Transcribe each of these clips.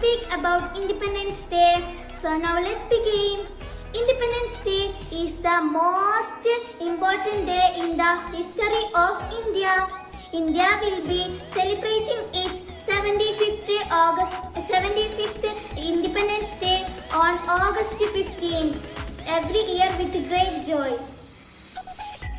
speak about Independence Day. So now let's begin. Independence Day is the most important day in the history of India. India will be celebrating its 75th Independence Day on August 15 every year with great joy.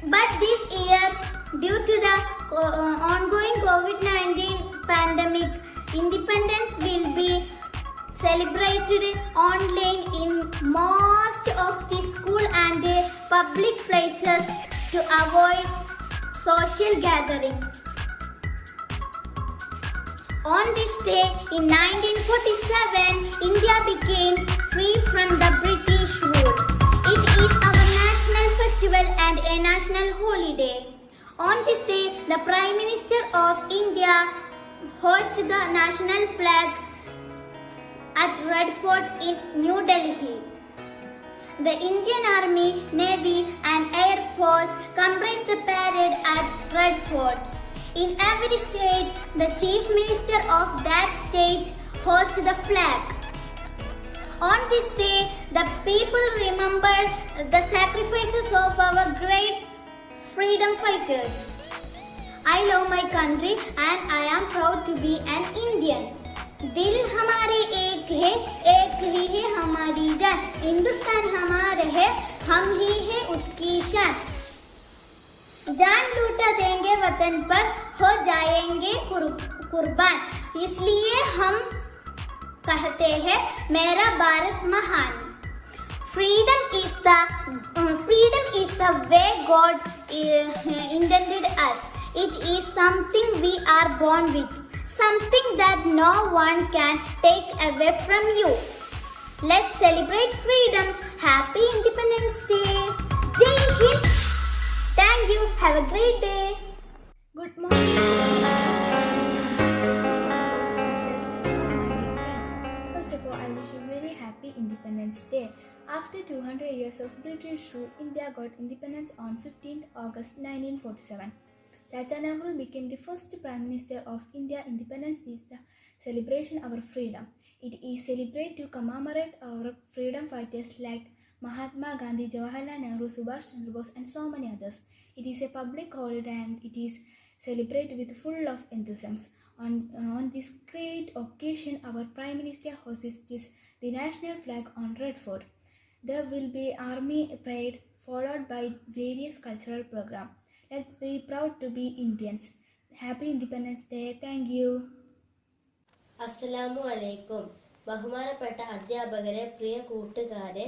But this year, due to the ongoing COVID-19 pandemic, Independence will be celebrated online in most of the school and public places to avoid social gathering. On this day in 1947, India became free from the British rule. It is our national festival and a national holiday. On this day, the Prime Minister of India hoisted the national flag at Red Fort in New Delhi. The Indian Army, Navy and Air Force comprise the parade at Red Fort. In every state, the Chief Minister of that state hoists the flag. On this day, the people remember the sacrifices of our great freedom fighters. I love my country and I am proud to be an Indian. दिल हमारे एक है हमारी जान, हिंदुस्तान हमारा है, हम ही है उसकी शान. जान लूटा देंगे वतन पर, हो जाएंगे कुर्बान, इसलिए हम कहते हैं मेरा भारत महान. Freedom is the way God intended us. It is something we are born with, something that no one can take away from you. Let's celebrate freedom. Happy Independence Day. Jai Hind. Thank you. Have a great day. Good morning. First of all, I wish you a very happy Independence Day. After 200 years of British rule, India got independence on 15th August 1947. Chacha Nehru became the first Prime Minister of India. Independence is the celebration of our freedom. It is celebrated to commemorate our freedom fighters like Mahatma Gandhi, Jawaharlal Nehru, Subhash Chandra Bose and so many others. It is a public holiday and it is celebrated with full of enthusiasm. On this great occasion, our Prime Minister hoists the national flag on Red Fort. There will be army parade followed by various cultural programs. Let's be proud to be Indians. Happy Independence Day. Thank you. അസ്സലാമു അലൈക്കും. ബഹുമാനപ്പെട്ട അധ്യാപകരെ, പ്രിയ കൂട്ടുകാരെ,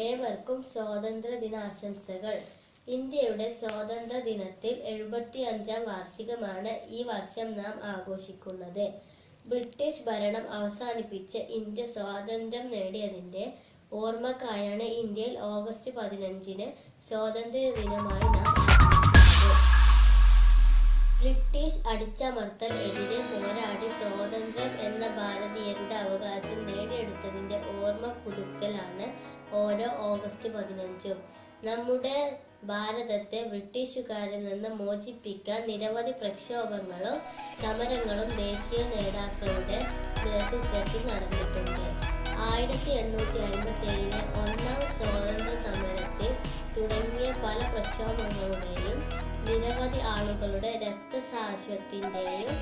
ഏവർക്കും സ്വാതന്ത്ര്യ ദിനാശംസകൾ. ഇന്ത്യയുടെ സ്വാതന്ത്ര്യ ദിനത്തിൽ 75ാം വാർഷികമാണ് ഈ വർഷം നാം ആഘോഷിക്കുന്നത്. ബ്രിട്ടീഷ് ഭരണം അവസാനിപ്പിച്ച് ഇന്ത്യ സ്വാതന്ത്ര്യം നേടിയതിൻ്റെ ഓർമ്മക്കായാണ് ഇന്ത്യയിൽ ഓഗസ്റ്റ് 15-ന് സ്വാതന്ത്ര്യ ദിനമായി നാം ബ്രിട്ടീഷ് അടിച്ചമർത്തൽ എതിരെ പോരാടി സ്വാതന്ത്ര്യം എന്ന ഭാരതീയരുടെ അവകാശം നേടിയെടുത്തതിൻ്റെ ഓർമ്മ പുതുക്കലാണ് ഓരോ ഓഗസ്റ്റ് 15-ഉം. നമ്മുടെ ഭാരതത്തെ ബ്രിട്ടീഷുകാരിൽ നിന്ന് മോചിപ്പിക്കാൻ നിരവധി പ്രക്ഷോഭങ്ങളും സമരങ്ങളും ദേശീയ നേതാക്കളുടെ നേതൃത്വത്തിൽ നടന്നിട്ടുണ്ട്. 1857-ലെ ഒന്നാം സ്വാതന്ത്ര്യ സമരത്തിൽ തുടങ്ങിയ പല പ്രക്ഷോഭങ്ങളുടെയും നിരവധി ആളുകളുടെ രക്തസാക്ഷിത്വത്തിൻ്റെയും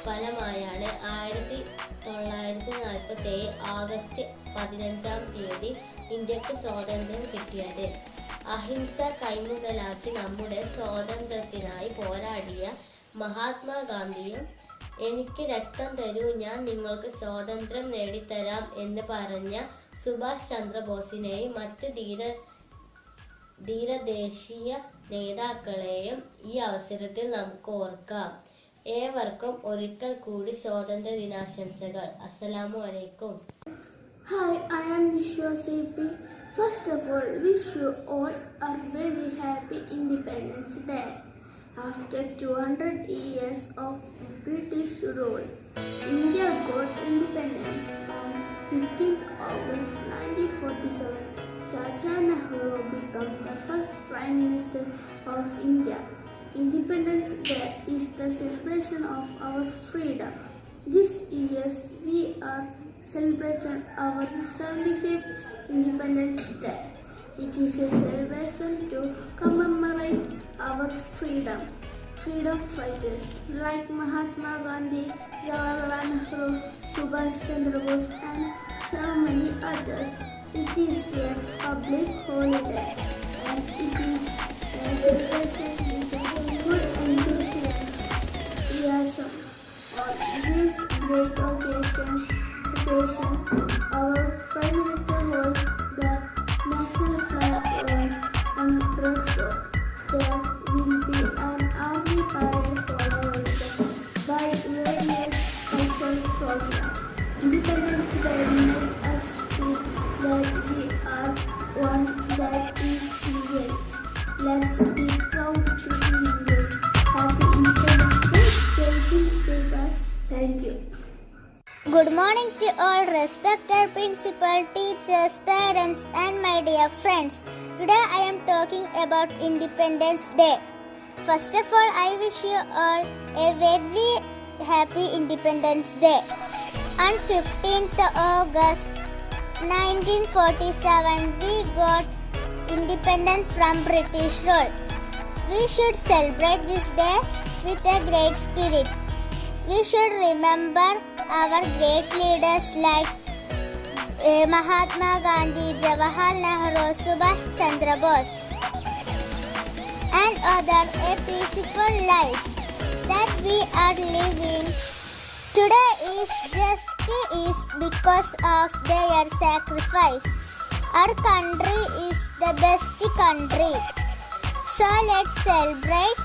ഫലമായാണ് 1947 ഓഗസ്റ്റ് 15-ാം തീയതി ഇന്ത്യക്ക് സ്വാതന്ത്ര്യം കിട്ടിയത്. അഹിംസ കൈമുതലാക്കി നമ്മുടെ സ്വാതന്ത്ര്യത്തിനായി പോരാടിയ മഹാത്മാഗാന്ധിയും എനിക്ക് രക്തം തരൂ, ഞാൻ നിങ്ങൾക്ക് സ്വാതന്ത്ര്യം നേടിത്തരാം എന്ന് പറഞ്ഞ സുഭാഷ് ചന്ദ്രബോസിനെയും മറ്റ് ധീരദേശീയ നേതാക്കളെയും ഈ അവസരത്തിൽ നമുക്ക് ഓർക്കാം. ഏവർക്കും ഒരിക്കൽ കൂടി സ്വാതന്ത്ര്യ ദിനാശംസകൾ. അസ്സലാമു അലൈക്കും. Hi, I am Vishwa CP. First of all, wish you all a very happy Independence Day. After 200 years of British rule, India got independence on 15th August 1947. Chacha Nehru became the first Prime Minister of India. Independence Day is the celebration of our freedom. This year we are celebration our 75th Independence Day. It is a celebration to commemorate our freedom fighters like Mahatma Gandhi, Jawaharlal Nehru, Subhash Chandra Bose, and so many others. It is a public holiday and it is a celebration with full enthusiasm. On this great occasion, our Prime Minister holds the national flag on Red Fort. There will be an army parade followed by various cultural programs. Independence Day made us feel that we are one that is engaged. Let's be proud to be engaged. Happy Independence Day. Thank you. Good morning to all respected principal, teachers, parents and my dear friends. Today I am talking about Independence Day. First of all, I wish you all a very happy Independence Day. On 15th August 1947, we got independence from British rule. We should celebrate this day with a great spirit. We should remember our great leaders like Mahatma Gandhi, Jawaharlal Nehru, Subhash Chandra Bose, and other a peaceful life that we are living today is because of their sacrifice. Our country is the best country. So let's celebrate.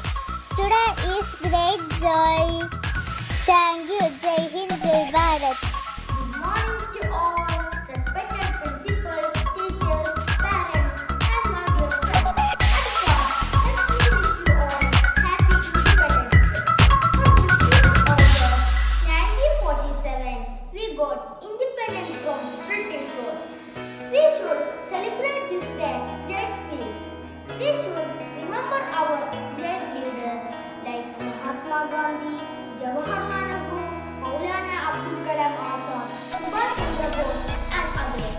Today is great joy. Thank you. Jai Hind, Jai Bharat. Good morning to all respected principal, teachers, parents, and my dear friends. Let me wish you all happy Independence Day. On 15th August 1947, we got independence from British rule. We should celebrate this day with great spirit. We should remember our great leaders like Mahatma Gandhi, Jawaharlal Nehru, Maulana Abdul Kalam Azad, Subhash Chandra Bose, and others.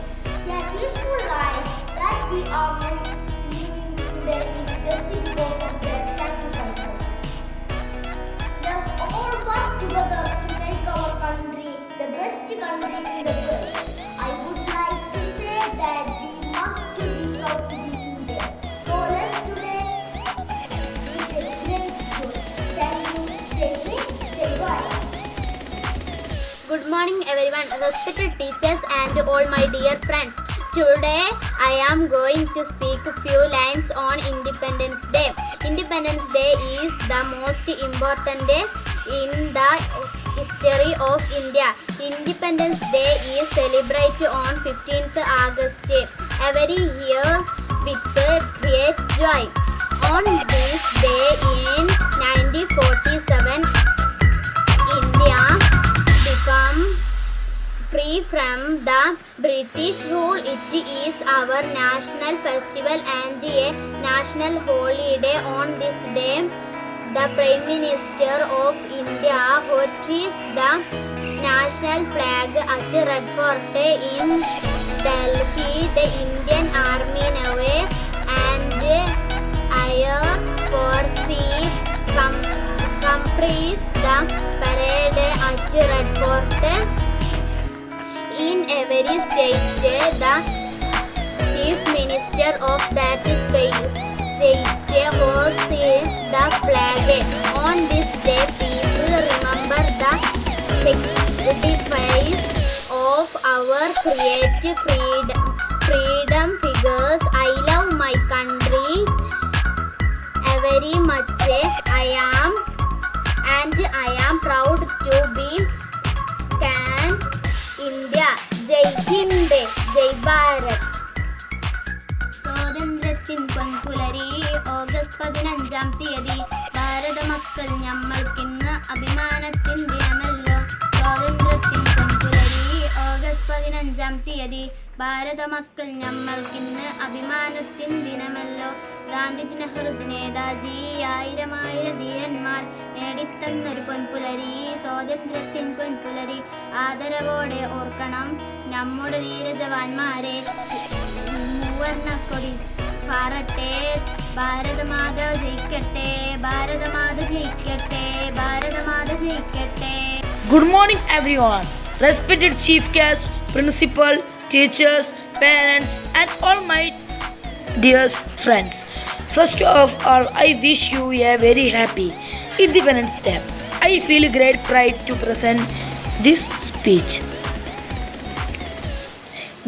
Their peaceful life that we are living today is just because of their sacrifices. Let us all work together to make our country the best country in the world. I would like to say that we must be proud to be Indian. So let's today with a great joy. Thank you. Stay safe. Stay well. Good morning everyone, respected teachers and all my dear friends. Today I am going to speak a few lines on Independence Day. Independence Day is the most important day in the history of India. Independence Day is celebrated on 15th August every year with great joy. On this day in 1947, India become free from the British rule. It is our national festival and a national holiday. On this day, the Prime Minister of India hoists the national flag at Red Fort in Delhi. The Indian Army, Navy and Air Force comprise the parade at Red Fort. In every state, the chief minister of that state hosts the flag. On this day, people remember the sacrifice of our creative freedom figures. I love my country very much. I am proud to be can India. Jai Hind, Jai Bharat. സ്വാതന്ത്ര്യത്തിൻ പൊൻപുലരി August 15-ാം തീയതി ഭാരത മക്കൾ ഞമ്മൾക്കിന്ന് അഭിമാനത്തിൻ ദിനമല്ലോ. സ്വാതന്ത്ര്യത്തിൻ പൊൻപുലരി August 15-ാം തീയതി ഭാരത മക്കൾ ഞമ്മൾക്കിന്ന് അഭിമാനത്തിൻ ദിനമല്ലോ. ഗാന്ധിജി, നെഹ്റുജി, നേതാജി, ആയിരം ധീരന്മാർ നേടിത്തന്നൊരു പൊൻപുലരി, സ്വാതന്ത്ര്യത്തിൻ പൊൻപുലരി. ആദരവോടെ ഓർക്കണം നമ്മുടെ ധീരജവാന്മാരെ. മൂവർണ്ണക്കൊടി പാറട്ടെ, ഭാരതമാത ജയിക്കട്ടെ, ഭാരതമാത ജയിക്കട്ടെ, ഭാരതമാത ജയിക്കട്ടെ. Good morning everyone. Respected chief guest, principal, teachers, parents and all my dear friends. First of all, I wish you a very happy Independence Day. I feel great pride to present this speech.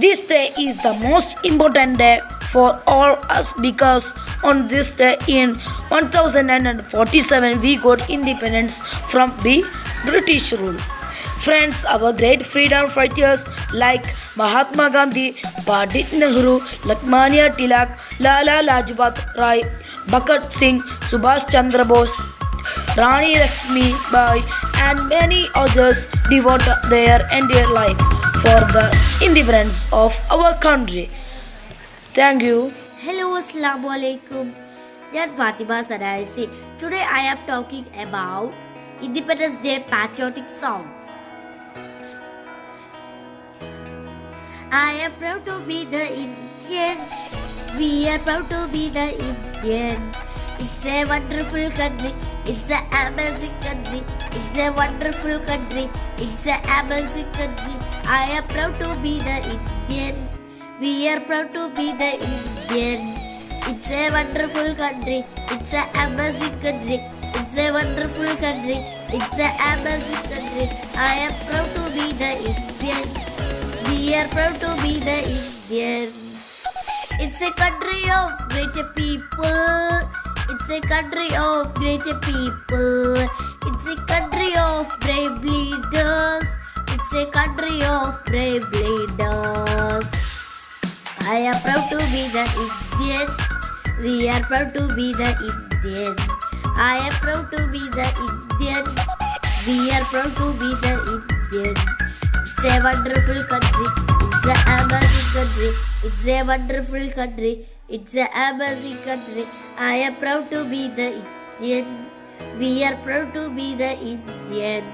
This day is the most important day for all us because on this day in 1947 we got independence from the British rule. Friends, our great freedom fighters like Mahatma Gandhi, Pandit Nehru, Lokmanya Tilak, Lala Lajpat Rai, Bhagat Singh, Subhash Chandra Bose, Rani Lakshmi Bai and many others devoted their entire life for the independence of our country. Thank you. Hello, Assalamu alaikum. ഞാൻ Fathima സനായിസി. Today I am talking about Independence Day patriotic song. I am proud to be the Indian. We are proud to be the Indian. It's a wonderful country. It's an amazing country. It's a wonderful country. It's an amazing country. I am proud to be the Indian. We are proud to be the Indian. It's a wonderful country. It's an amazing country. It's a wonderful country. It's an amazing country. I am proud to be the Indian. We are proud to be the Indian. It's a country of great people. It's a country of great people. It's a country of brave leaders. It's a country of brave leaders. I am proud to be the Indian. We are proud to be the Indian. I am proud to be the Indian. We are proud to be the Indian. It's a wonderful country. It's an amazing country. It's a wonderful country. It's an amazing country. I am proud to be the Indian. We are proud to be the Indian.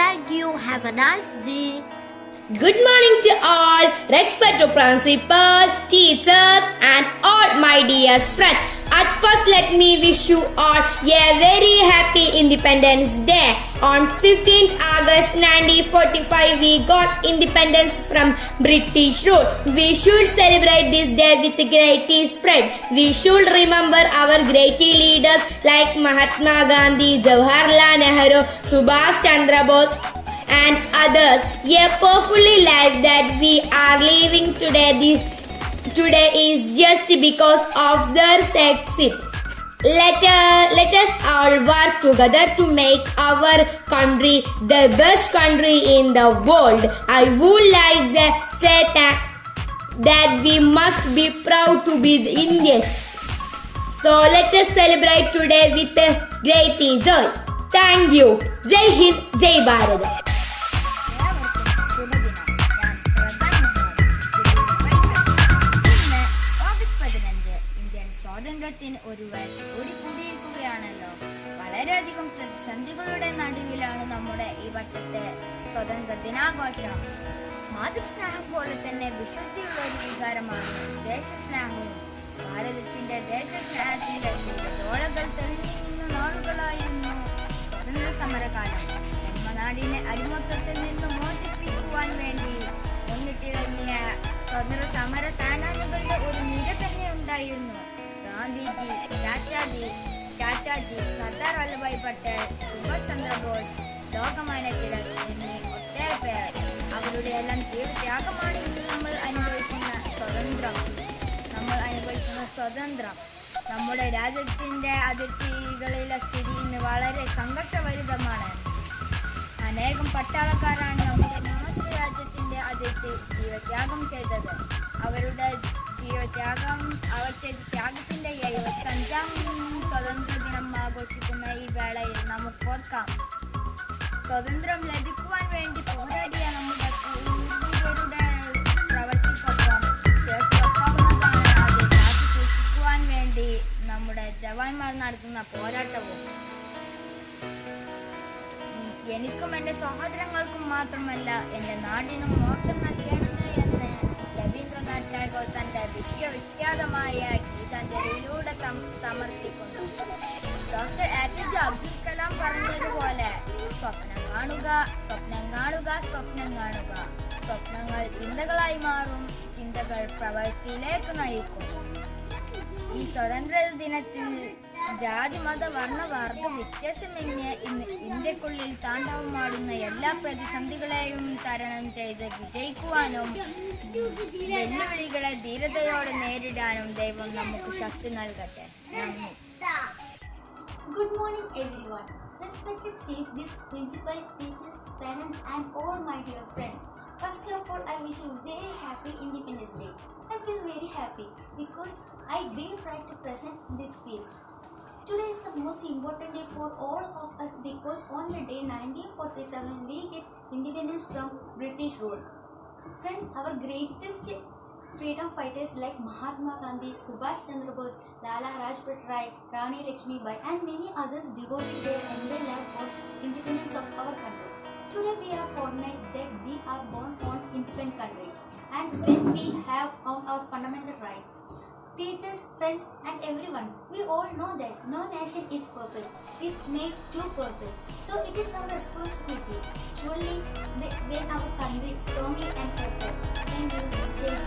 Thank you. Have a nice day. Good morning to all, respected principal, teachers and all my dear friends. At first let me wish you all a very happy Independence Day. On 15th August 1945 we got independence from British rule. We should celebrate this day with great pride. We should remember our great leaders like Mahatma Gandhi, Jawaharlal Nehru, Subhash Chandra Bose and others. A powerful life that we are living today is just because of their success. Let us all work together to make our country the best country in the world. I would like to say that we must be proud to be the Indian. So let us celebrate today with great joy. Thank you. Jai Hind, Jai Bharat. സ്വാതന്ത്ര്യത്തിന് ഒരു വയസ്സ് കൂടി കൂടിയിരിക്കുകയാണല്ലോ. വളരെയധികം പ്രതിസന്ധികളുടെ നടുവിലാണ് നമ്മുടെ ഈ വർഷത്തെ സ്വാതന്ത്ര്യ ദിനാഘോഷം. മാതൃസ്നേഹം പോലെ തന്നെ വിശുദ്ധിയുള്ള ഒരു വികാരമാണ് ദേശസ്നേഹവും. ഭാരതത്തിന്റെ ദേശസ്നേഹത്തിന്റെ തോളകൾ തെളിഞ്ഞിരുന്ന നാളുകളായിരുന്നു സ്വാതന്ത്ര്യ സമരകാലം. ജന്മനാടിനെ അടിമത്തത്തിൽ നിന്ന് മോചിപ്പിക്കുവാൻ വേണ്ടി മുന്നിട്ടിറങ്ങിയ സ്വാതന്ത്ര്യ സമര സേനാനികളുടെ ഒരു നിര തന്നെ ഉണ്ടായിരുന്നു. ഗാന്ധിജി, ചാച്ചാജി, സർദാർ വല്ലഭായ് പട്ടേൽ, സുഭാഷ് ചന്ദ്രബോസ്, ലോകമാന്യ തിലക് എന്നീ ഒട്ടേറെ പേർ. അവരുടെ എല്ലാം ജീവത്യാഗമാണ് ഇന്ന് നമ്മൾ അനുഭവിക്കുന്ന സ്വാതന്ത്ര്യം. നമ്മുടെ രാജ്യത്തിന്റെ അതിർത്തികളിലെ സ്ഥിതി ഇന്ന് വളരെ സംഘർഷഭരിതമാണ്. അനേകം പട്ടാളക്കാരാണ് നമ്മുടെ മാതൃരാജ്യത്തിന്റെ അതിർത്തി ജീവത്യാഗം ചെയ്തത്. അവരുടെ ത്യാഗത്തിന്റെ 75ാം സ്വാതന്ത്ര്യ ദിനം ആഘോഷിക്കുന്ന ഈ വേളയിൽ നമുക്കോർക്കാം. സ്വാതന്ത്ര്യം ലഭിക്കുവാൻ വേണ്ടി പോരാടിയ നമ്മുടെ ഇവരുടെ പ്രവർത്തിക്കൊപ്പം ചേർത്ത് വെക്കാവുന്നതാണ് അത് കാത്തു സൂക്ഷിക്കുവാൻ വേണ്ടി നമ്മുടെ ജവാന്മാർ നടത്തുന്ന പോരാട്ടവും. എനിക്കും എൻ്റെ സഹോദരങ്ങൾക്കും മാത്രമല്ല എൻ്റെ നാടിനും മോക്ഷം നൽകണമേ എന്ന് രവീന്ദ്രനാഥ് ടാഗോർ തൻ്റെ വിശ്വവിഖ്യാതമായ ഗീതാഞ്ജലിയിലൂടെ സമർത്ഥിക്കുന്നു. ഡോക്ടർ APJ അബ്ദുൽ കലാം പറഞ്ഞതുപോലെ സ്വപ്നം കാണുക, സ്വപ്നം കാണുക, സ്വപ്നം കാണുക. സ്വപ്നങ്ങൾ ചിന്തകളായി മാറും, ചിന്തകൾ പ്രവൃത്തിയിലേക്ക് നയിക്കും. ഈ സ്വാതന്ത്ര്യ ദിനത്തിൽ ജാതി മത വർണ്ണ വർഗ വ്യത്യാസമന്യേ ഇന്ന് ഇന്ത്യക്കുള്ളിൽ താണ്ഡവമാടുന്ന എല്ലാ പ്രതിസന്ധികളെയും തരണം ചെയ്ത് വിജയിക്കുവാനും വെല്ലുവിളികളെ ധീരതയോടെ നേരിടാനും ദൈവം നമുക്ക് ശക്തി നൽകട്ടെ. നന്ദി. Good morning everyone. Respected Chief Guest, Principal, teachers, parents and all my dear friends. First of all, I wish you very happy Independence Day. I feel very happy because I great pride to present this speech. Today is the most important day for all of us because on the day 1947 we get independence from British rule. Friends, our greatest freedom fighters like Mahatma Gandhi, Subhash Chandra Bose, Lala Rajpat Rai, Rani Lakshmibai and many others devoted their entire lives for independence of our country. Today we are fortunate that we are born on independent country and when we have found our fundamental rights. Teachers, friends and everyone, we all know that no nation is perfect. It is made too perfect. So it is our responsibility truly when our country is strongly and perfect. Thank you.